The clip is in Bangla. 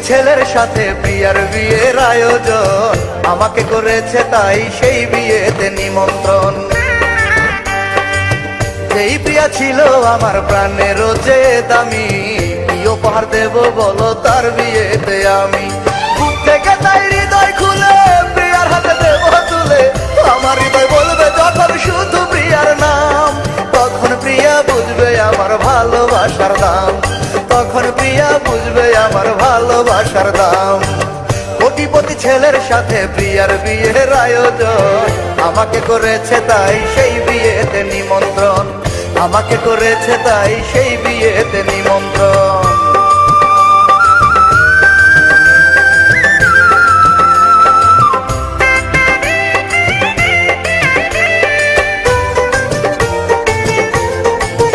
ছেলের সাথে প্রিয়ার বিয়ের আয়োজন, আমাকে করেছে তাই সেই বিয়েতে নিমন্ত্রণ। যেই প্রিয়া ছিল আমার প্রাণের যে দামি, কি উপহার দেব বলো তার বিয়েতে আমি। বুক থেকে তাই হৃদয় খুলে প্রিয়ার হাতে দেব তুলে, আমার হৃদয় বলবে যখন শুধু প্রিয়ার নাম, তখন প্রিয়া বুঝবে আমার ভালোবাসার দাম, তখন প্রিয়া বুঝবে আমার ভালোবাসার দাম। কোটিপতি ছেলের সাথে প্রিয়ার বিয়ের আয়োজন, আমাকে করেছে তাই সেই বিয়েতে নিমন্ত্রণ, আমাকে করেছে তাই সেই বিয়েতে নিমন্ত্রণ।